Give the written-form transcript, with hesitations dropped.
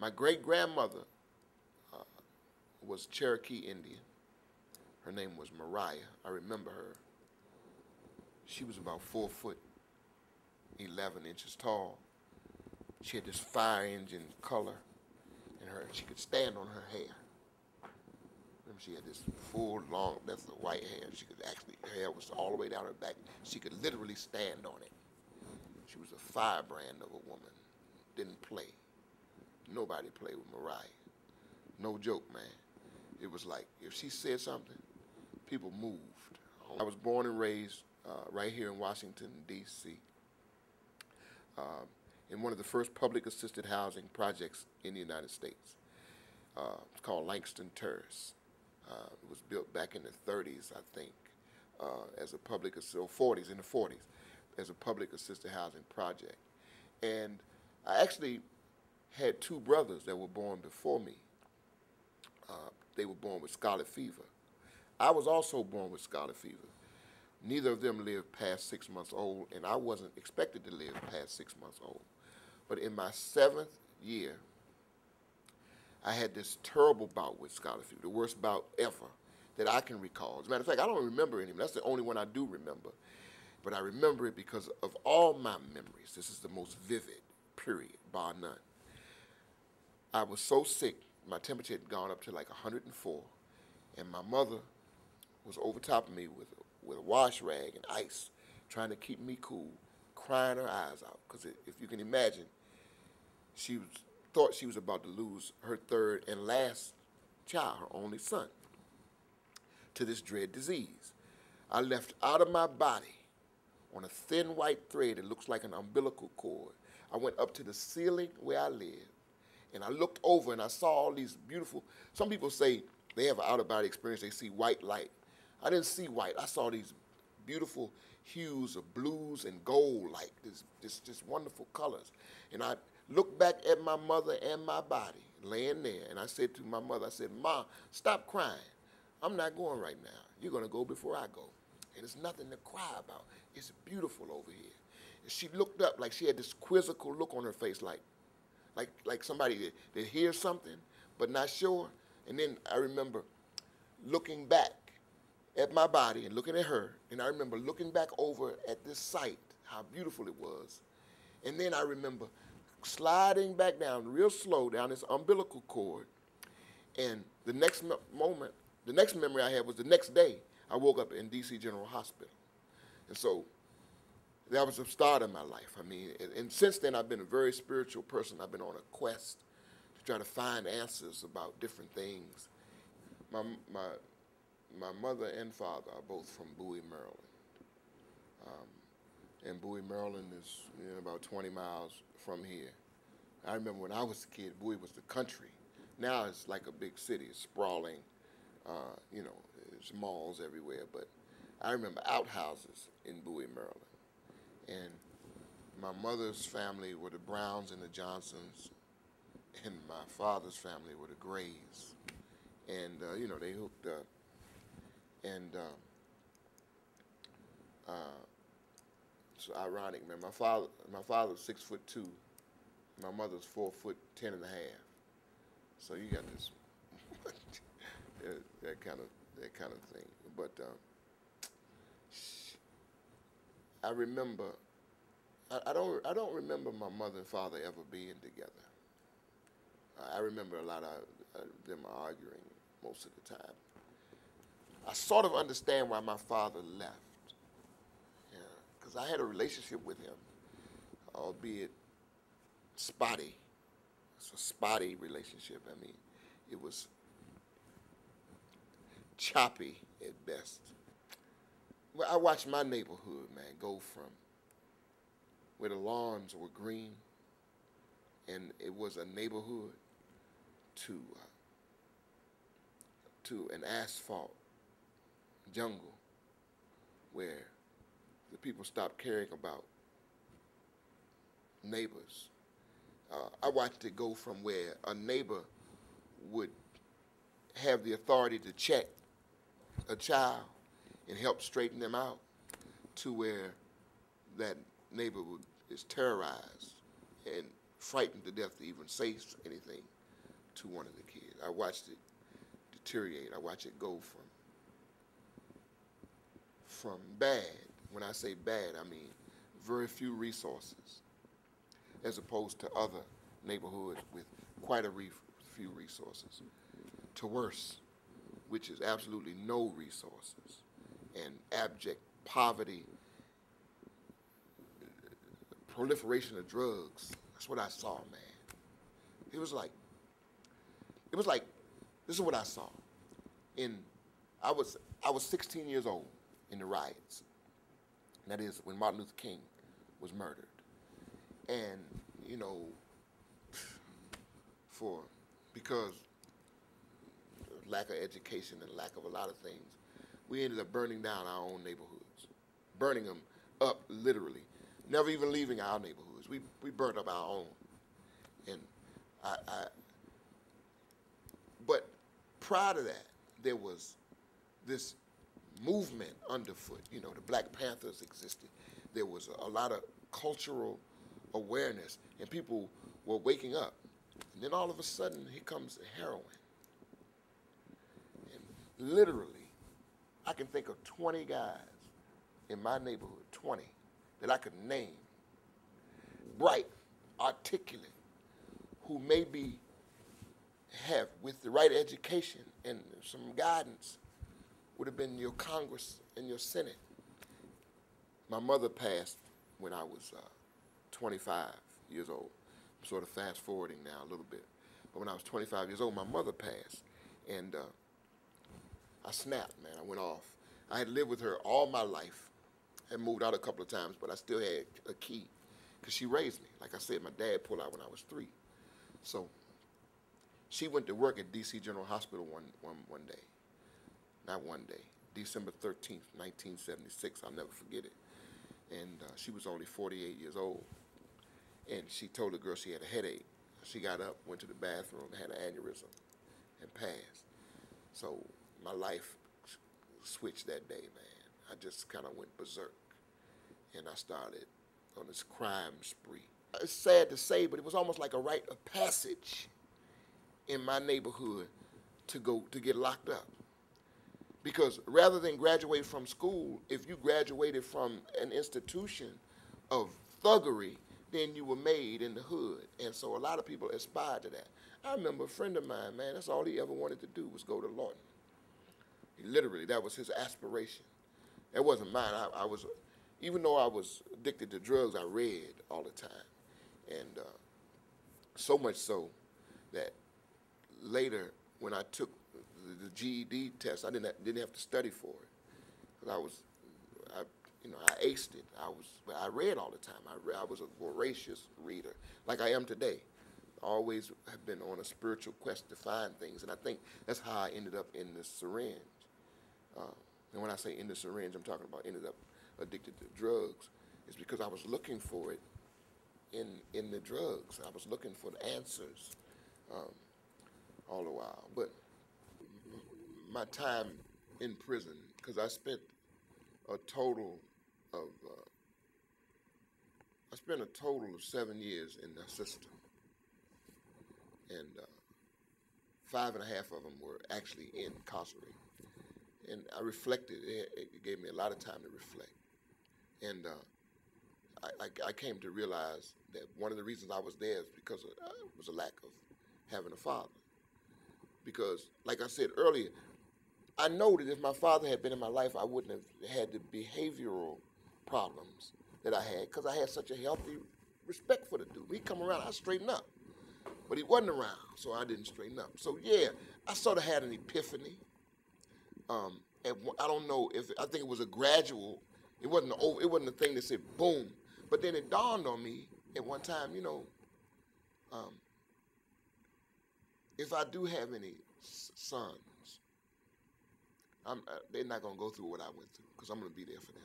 My great-grandmother was Cherokee Indian. Her name was Mariah. I remember her. She was about 4 foot 11 inches tall. She had this fire engine color in her. She could stand on her hair. Remember, she had this full, long, that's the white hair. She could actually, her hair was all the way down her back. She could literally stand on it. She was a firebrand of a woman. Didn't play. Nobody played with Mariah. No joke, man. It was like, if she said something, people moved. I was born and raised right here in Washington, D.C., in one of the first public assisted housing projects in the United States. It's called Langston Terrace. It was built back in the 30s, I think, as a public, or 40s, in the 40s, as a public assisted housing project. And I actually had two brothers that were born before me. They were born with scarlet fever. I was also born with scarlet fever. Neither of them lived past 6 months old, and I wasn't expected to live past 6 months old. But in my 7th year, I had this terrible bout with scarlet fever, the worst bout ever that I can recall. As a matter of fact, I don't remember any. That's the only one I do remember. But I remember it because of all my memories. This is the most vivid, period, bar none. I was so sick, my temperature had gone up to like 104, and my mother was over top of me with a wash rag and ice, trying to keep me cool, crying her eyes out. Because if you can imagine, she thought she was about to lose her third and last child, her only son, to this dread disease. I left out of my body on a thin white thread that looks like an umbilical cord. I went up to the ceiling where I lived, and I looked over and I saw all these beautiful, some people say they have an out-of-body experience, they see white light. I didn't see white. I saw these beautiful hues of blues and gold, like this wonderful colors. And I looked back at my mother and my body laying there, and I said to my mother, I said, "Ma, stop crying. I'm not going right now. You're going to go before I go. And it's nothing to cry about. It's beautiful over here." And she looked up like she had this quizzical look on her face, like somebody that hears something but not sure. And then I remember looking back at my body and looking at her, and I remember looking back over at this site, how beautiful it was. And then I remember sliding back down real slow down this umbilical cord, and the next moment, the next memory I had was the next day I woke up in D.C. General Hospital. And so that was the start of my life. I mean, and since then I've been a very spiritual person. I've been on a quest to try to find answers about different things. My mother and father are both from Bowie, Maryland. And Bowie, Maryland is about 20 miles from here. I remember when I was a kid, Bowie was the country. Now it's like a big city, it's sprawling, there's malls everywhere. But I remember outhouses in Bowie, Maryland. And my mother's family were the Browns and the Johnsons, and my father's family were the Grays. And, they hooked up. And it's ironic, man. My father's 6'2", my mother's 4'10" and a half. So you got this that kind of thing. But I remember, I don't remember my mother and father ever being together. I remember a lot of them arguing most of the time. I sort of understand why my father left, because I had a relationship with him, albeit spotty. It's a spotty relationship. I mean, it was choppy at best. Well, I watched my neighborhood, man, go from where the lawns were green and it was a neighborhood to an asphalt jungle where the people stopped caring about neighbors. I watched it go from where a neighbor would have the authority to check a child and help straighten them out to where that neighbor is terrorized and frightened to death to even say anything to one of the kids. I watched it deteriorate. I watched it go from bad. When I say bad, I mean very few resources, as opposed to other neighborhoods with quite a few resources, to worse, which is absolutely no resources and abject poverty, proliferation of drugs. That's what I saw, man. It was like, this is what I saw. I was 16 years old in the riots. And that is when Martin Luther King was murdered. And, you know, because of lack of education and lack of a lot of things, we ended up burning down our own neighborhoods, burning them up literally, never even leaving our neighborhoods. We burnt up our own. And but prior to that, there was this movement underfoot. You know, the Black Panthers existed. There was a lot of cultural awareness, and people were waking up. And then all of a sudden, here comes heroin. And literally, I can think of 20 guys in my neighborhood, 20, that I could name, bright, articulate, who maybe have, with the right education and some guidance, would have been your Congress and your Senate. My mother passed when I was 25 years old. I'm sort of fast forwarding now a little bit. But when I was 25 years old, my mother passed. And I snapped, man. I went off. I had lived with her all my life. I had moved out a couple of times, but I still had a key because she raised me. Like I said, my dad pulled out when I was 3. So she went to work at D.C. General Hospital one day. Not one day, December 13th, 1976, I'll never forget it. And she was only 48 years old. And she told the girl she had a headache. She got up, went to the bathroom, had an aneurysm, and passed. So my life switched that day, man. I just kind of went berserk. And I started on this crime spree. It's sad to say, but it was almost like a rite of passage in my neighborhood to get locked up. Because rather than graduate from school, if you graduated from an institution of thuggery, then you were made in the hood. And so a lot of people aspired to that. I remember a friend of mine, man, that's all he ever wanted to do was go to Lawton. Literally, that was his aspiration. That wasn't mine. Even though I was addicted to drugs, I read all the time. And so much so that later, when I took the GED test, I didn't have to study for it. 'Cause I aced it. I read all the time. I was a voracious reader, like I am today. I always have been on a spiritual quest to find things, and I think that's how I ended up in the syringe. And when I say in the syringe, I'm talking about ended up addicted to drugs. It's because I was looking for it in the drugs. I was looking for the answers all the while. But my time in prison, because I spent a total of 7 years in the system, and 5.5 of them were actually incarcerated. And I reflected. It gave me a lot of time to reflect, and I came to realize that one of the reasons I was there is because it was a lack of having a father. Because, like I said earlier, I know that if my father had been in my life, I wouldn't have had the behavioral problems that I had because I had such a healthy respect for the dude. He'd come around, I'd straighten up. But he wasn't around, so I didn't straighten up. So, yeah, I sort of had an epiphany. And I don't know I think it was a gradual, it wasn't a thing that said boom. But then it dawned on me at one time, if I do have any sons, they're not going to go through what I went through because I'm going to be there for them.